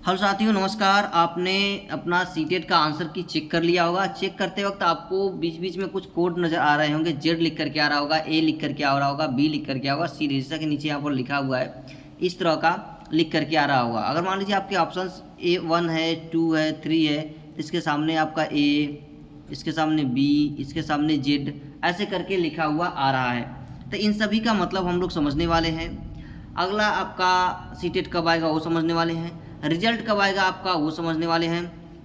Hello साथियों, नमस्कार। आपने अपना सीटेट का आंसर की चेक कर लिया होगा। चेक करते वक्त आपको बीच बीच में कुछ कोड नज़र आ रहे होंगे। जेड लिख करके आ रहा होगा, ए लिख करके आ रहा होगा, बी लिख करके आ होगा, सी जैसा के नीचे यहाँ पर लिखा हुआ है इस तरह का लिख करके आ रहा होगा। अगर मान लीजिए आपके ऑप्शंस A1 है, 2 है, 3 है, तो इसके सामने आपका ए, इसके सामने बी, इसके सामने जेड ऐसे करके लिखा हुआ आ रहा है। तो इन सभी का मतलब हम लोग समझने वाले हैं। अगला आपका सीटेट कब आएगा वो समझने वाले हैं। रिजल्ट कब आएगा आपका वो समझने वाले हैं।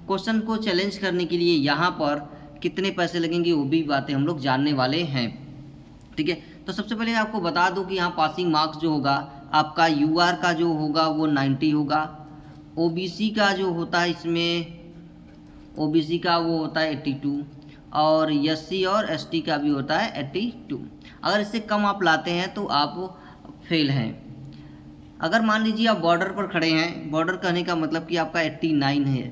क्वेश्चन को चैलेंज करने के लिए यहाँ पर कितने पैसे लगेंगे वो भी बातें हम लोग जानने वाले हैं। ठीक है, तो सबसे पहले आपको बता दूं कि यहाँ पासिंग मार्क्स जो होगा आपका यूआर का जो होगा वो 90 होगा। ओबीसी का जो होता है इसमें ओबीसी का वो होता है 82 और एससी और एसटी का भी होता है 82। अगर इससे कम आप लाते हैं तो आप फेल हैं। अगर मान लीजिए आप बॉर्डर पर खड़े हैं, बॉर्डर कहने का मतलब कि आपका 89 है,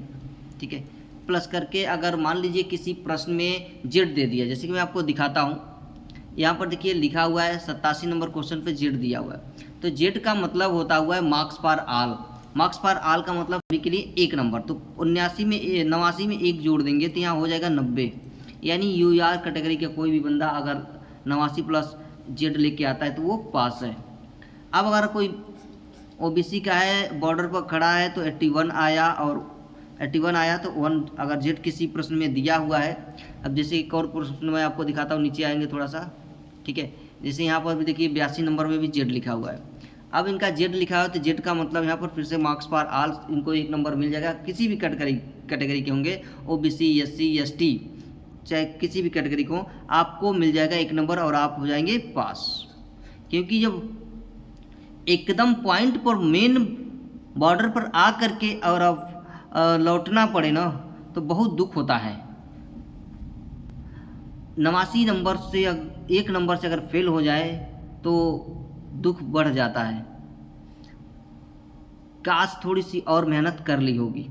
ठीक है, प्लस करके अगर मान लीजिए किसी प्रश्न में जेड दे दिया, जैसे कि मैं आपको दिखाता हूँ। यहाँ पर देखिए लिखा हुआ है 87 नंबर क्वेश्चन पे जेड दिया हुआ है। तो जेड का मतलब होता हुआ है marks for all. Marks for all का मतलब सभी के लिए 1 नंबर। तो 89 में 1 जोड़ देंगे तो यहाँ हो जाएगा 90। यानी यूआर कैटेगरी का कोई भी बंदा अगर 89 प्लस जेड लेके आता है तो वो पास है। अब अगर कोई ओबीसी का है, बॉर्डर पर खड़ा है, तो 81 आया और 81 आया तो 1 अगर जेड किसी प्रश्न में दिया हुआ है। अब जैसे एक और प्रश्न में आपको दिखाता हूँ, नीचे आएंगे थोड़ा सा, ठीक है। जैसे यहाँ पर भी देखिए 82 नंबर में भी जेड लिखा हुआ है। अब इनका जेड लिखा है तो जेड का मतलब यहाँ पर फिर से मार्क्स फॉर ऑल इनको 1 नंबर मिल जाएगा। किसी भी कैटेगरी के होंगे, ओबीसी, एससी, एसटी, चाहे किसी भी कैटेगरी को आपको मिल जाएगा 1 नंबर और आप हो जाएंगे पास। क्योंकि जब एकदम पॉइंट पर मेन बॉर्डर पर आ करके और अब लौटना पड़े ना तो बहुत दुख होता है। 89 नंबर से 1 नंबर से अगर फेल हो जाए तो दुख बढ़ जाता है। काश थोड़ी सी और मेहनत कर ली होगी।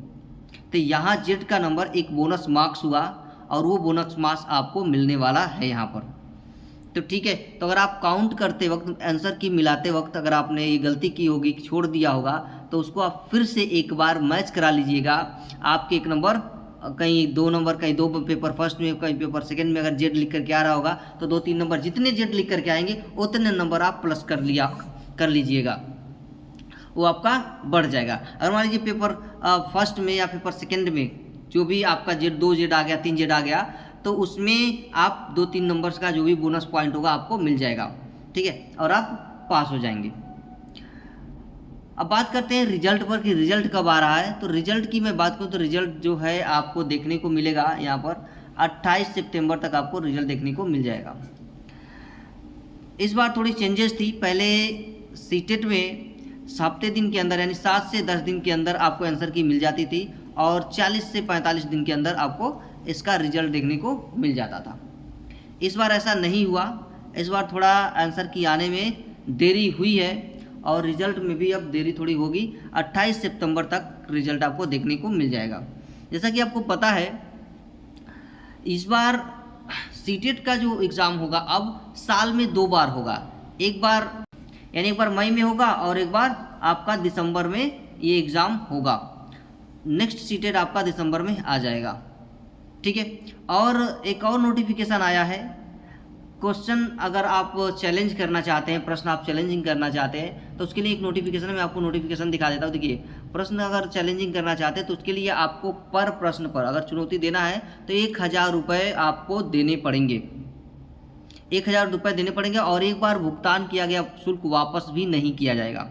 तो यहाँ जेड का नंबर एक बोनस मार्क्स हुआ और वो बोनस मार्क्स आपको मिलने वाला है यहाँ पर। तो ठीक है, तो अगर आप काउंट करते वक्त, आंसर की मिलाते वक्त अगर आपने ये गलती की होगी, छोड़ दिया होगा, तो उसको आप फिर से एक बार मैच करा लीजिएगा। आपके 1 नंबर कहीं 2 नंबर, कहीं 2 पेपर फर्स्ट में, कहीं पेपर सेकंड में अगर जेड लिख करके आ रहा होगा तो 2-3 नंबर जितने जेड लिख करके आएंगे उतने नंबर आप प्लस कर लीजिएगा, वो आपका बढ़ जाएगा। अगर मान लीजिए पेपर फर्स्ट में या पेपर सेकेंड में जो भी आपका जेड 2 जेड आ गया, 3 जेड आ गया, तो उसमें आप 2-3 नंबर्स का जो भी बोनस पॉइंट होगा आपको मिल जाएगा, ठीक है, और आप पास हो जाएंगे। अब बात करते हैं रिजल्ट पर कि रिजल्ट कब आ रहा है। तो रिजल्ट की मैं बात करूँ तो रिजल्ट जो है आपको देखने को मिलेगा यहाँ पर 28 सितंबर तक आपको रिजल्ट देखने को मिल जाएगा। इस बार थोड़ी चेंजेस थी। पहले सीटेट में हफ्ते दिन के अंदर यानी 7 से 10 दिन के अंदर आपको आंसर की मिल जाती थी और 40 से 45 दिन के अंदर आपको इसका रिजल्ट देखने को मिल जाता था। इस बार ऐसा नहीं हुआ। इस बार थोड़ा आंसर की आने में देरी हुई है और रिजल्ट में भी अब देरी थोड़ी होगी। 28 सितंबर तक रिजल्ट आपको देखने को मिल जाएगा। जैसा कि आपको पता है इस बार सीटेट का जो एग्ज़ाम होगा अब साल में 2 बार होगा। एक बार यानी एक बार मई में होगा और एक बार आपका दिसंबर में ये एग्ज़ाम होगा। नेक्स्ट सीटेट आपका दिसंबर में आ जाएगा, ठीक है। और एक और नोटिफिकेशन आया है। क्वेश्चन अगर आप चैलेंज करना चाहते हैं, प्रश्न आप चैलेंजिंग करना चाहते हैं तो उसके लिए एक नोटिफिकेशन है। मैं आपको नोटिफिकेशन दिखा देता हूँ। देखिए, प्रश्न अगर चैलेंजिंग करना चाहते हैं तो उसके लिए आपको पर प्रश्न पर अगर चुनौती देना है तो 1000 रुपये आपको देने पड़ेंगे। 1000 रुपये देने पड़ेंगे और एक बार भुगतान किया गया शुल्क वापस भी नहीं किया जाएगा,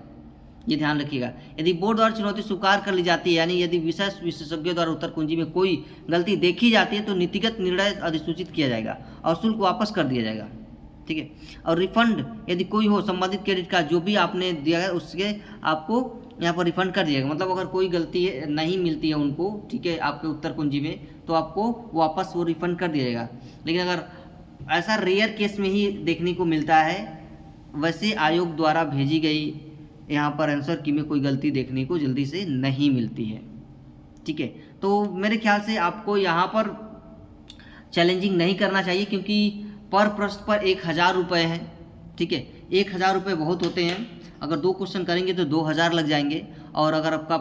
ये ध्यान रखिएगा। यदि बोर्ड द्वारा चुनौती स्वीकार कर ली जाती है यानी यदि विशेषज्ञों द्वारा उत्तर कुंजी में कोई गलती देखी जाती है तो नीतिगत निर्णय अधिसूचित किया जाएगा और शुल्क वापस कर दिया जाएगा, ठीक है। और रिफंड यदि कोई हो, संबंधित क्रेडिट कार्ड जो भी आपने दिया है उसके आपको यहाँ पर रिफंड कर दिया जाएगा। मतलब अगर कोई गलती नहीं मिलती है उनको, ठीक है, आपके उत्तर कुंजी में, तो आपको वापस वो रिफंड कर दिया जाएगा। लेकिन अगर ऐसा रेयर केस में ही देखने को मिलता है, वैसे आयोग द्वारा भेजी गई यहाँ पर आंसर की में कोई गलती देखने को जल्दी से नहीं मिलती है, ठीक है। तो मेरे ख्याल से आपको यहाँ पर चैलेंजिंग नहीं करना चाहिए क्योंकि पर प्रश्न पर 1000 रुपये है, ठीक है। 1000 रुपये बहुत होते हैं। अगर 2 क्वेश्चन करेंगे तो 2000 लग जाएंगे और अगर आपका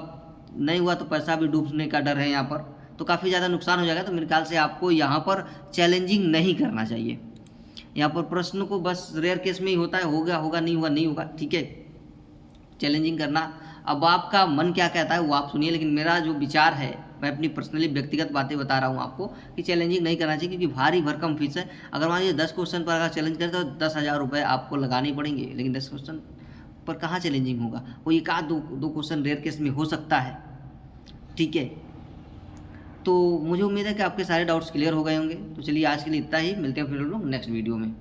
नहीं हुआ तो पैसा भी डूबने का डर है यहाँ पर, तो काफ़ी ज़्यादा नुकसान हो जाएगा। तो मेरे ख्याल से आपको यहाँ पर चैलेंजिंग नहीं करना चाहिए। यहाँ पर प्रश्न को बस रेयर केस में ही होता है, होगा होगा, नहीं हुआ नहीं होगा, ठीक है। चैलेंजिंग करना, अब आपका मन क्या कहता है वो आप सुनिए, लेकिन मेरा जो विचार है, मैं अपनी पर्सनली व्यक्तिगत बातें बता रहा हूँ आपको कि चैलेंजिंग नहीं करना चाहिए, क्योंकि भारी भरकम फीस है। अगर मान लीजिए 10 क्वेश्चन पर अगर चैलेंज करें तो 10,000 रुपये आपको लगाने पड़ेंगे, लेकिन 10 क्वेश्चन पर कहाँ चैलेंजिंग होगा, वो एक आध दो क्वेश्चन रेयर केस में हो सकता है, ठीक है। तो मुझे उम्मीद है कि आपके सारे डाउट्स क्लियर हो गए होंगे। तो चलिए आज के लिए इतना ही, मिलते हैं फिर हम लोग नेक्स्ट वीडियो में।